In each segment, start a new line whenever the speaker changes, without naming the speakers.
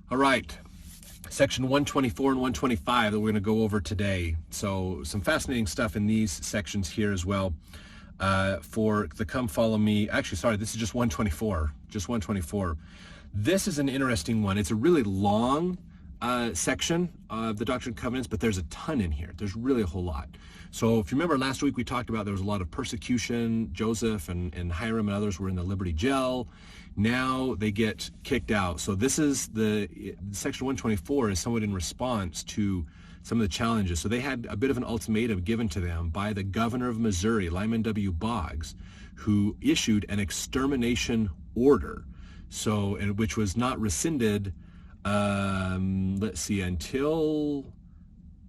All right, section 124 and 125 that we're going to go over today. So some fascinating stuff in these sections here as well. For the come follow me, actually, sorry, this is just 124, just 124. This is an interesting one. It's a really long section of the Doctrine and Covenants, but there's a ton in here. There's really a whole lot. So if you remember last week we talked about there was a lot of persecution. Joseph and Hiram and others were in the Liberty Jail. Now they get kicked out. So this is section 124 is somewhat in response to some of the challenges. So they had a bit of an ultimatum given to them by the governor of Missouri, Lyman W. Boggs, who issued an extermination order. So, and which was not rescinded, let's see, until,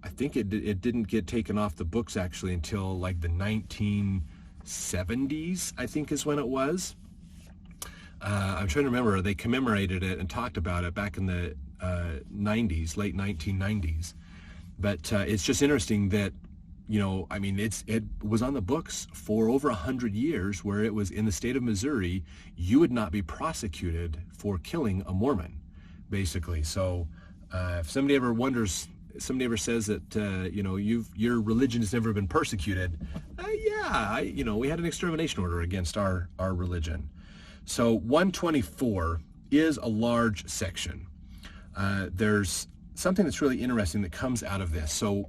I think it didn't get taken off the books actually until like the 1970s, I think is when it was. I'm trying to remember, they commemorated it and talked about it back in the 90s, late 1990s. But it's just interesting that, you know, I mean, it was on the books for over 100 years, where it was in the state of Missouri, you would not be prosecuted for killing a Mormon, basically. So if somebody ever wonders, somebody ever says that, you know, your religion has never been persecuted, we had an extermination order against our religion. So 124 is a large section. There's something that's really interesting that comes out of this. So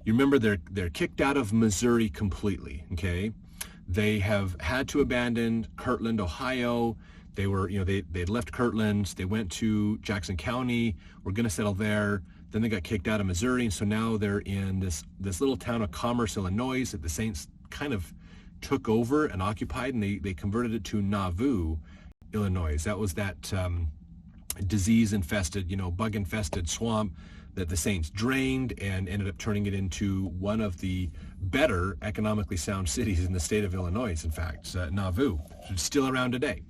you remember they're kicked out of Missouri completely, okay? They have had to abandon Kirtland, Ohio. They were, they'd left Kirtland, they went to Jackson County, were gonna settle there, then they got kicked out of Missouri, and so now they're in this little town of Commerce, Illinois, that the Saints kind of took over and occupied, and they converted it to Nauvoo, Illinois. That was that disease-infested, bug-infested swamp that the Saints drained and ended up turning it into one of the better economically sound cities in the state of Illinois, in fact, Nauvoo, which is still around today.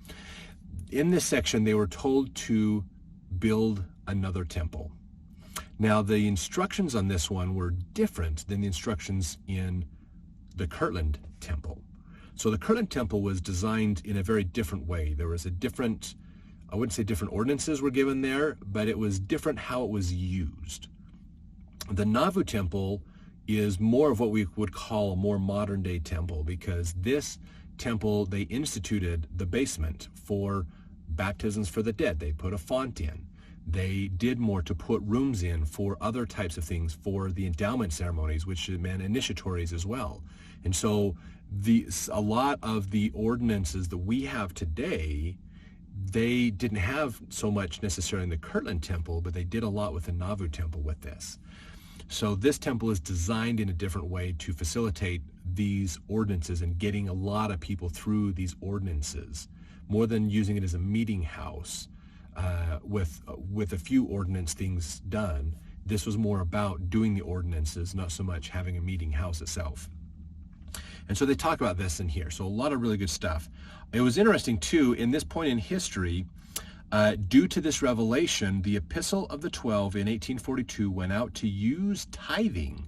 In this section, they were told to build another temple. Now, the instructions on this one were different than the instructions in the Kirtland temple. So the Kirtland temple was designed in a very different way. There was a different, I wouldn't say different ordinances were given there, but it was different how it was used. The Nauvoo temple is more of what we would call a more modern day temple, because this temple, they instituted the basement for baptisms for the dead. They put a font in. They did more to put rooms in for other types of things, for the endowment ceremonies, which meant initiatories as well. And so a lot of the ordinances that we have today, they didn't have so much necessarily in the Kirtland temple, but they did a lot with the Nauvoo temple with this. So this temple is designed in a different way to facilitate these ordinances and getting a lot of people through these ordinances, more than using it as a meeting house with a few ordinance things done. This was more about doing the ordinances, not so much having a meeting house itself. And so they talk about this in here. So a lot of really good stuff. It was interesting too, in this point in history, due to this revelation, the Epistle of the 12 in 1842 went out to use tithing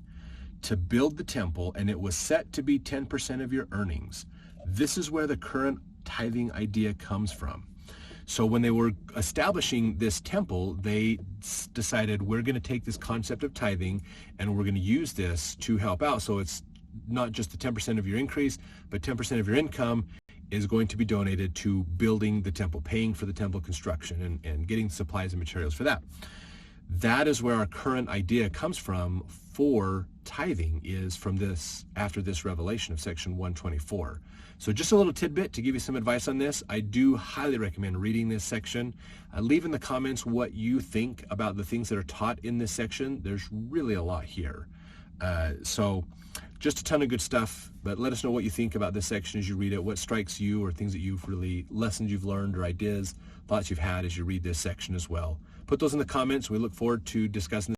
to build the temple, and it was set to be 10% of your earnings. This is where the current tithing idea comes from. So when they were establishing this temple, they decided, we're going to take this concept of tithing and we're going to use this to help out. So it's not just the 10% of your increase, but 10% of your income is going to be donated to building the temple, paying for the temple construction and getting supplies and materials for that. That is where our current idea comes from for tithing, is from this, after this revelation of section 124. So just a little tidbit to give you some advice on this. I do highly recommend reading this section. Leave in the comments what you think about the things that are taught in this section. There's really a lot here. So just a ton of good stuff, but let us know what you think about this section as you read it, what strikes you, or things that lessons you've learned, or ideas, thoughts you've had as you read this section as well. Put those in the comments. We look forward to discussing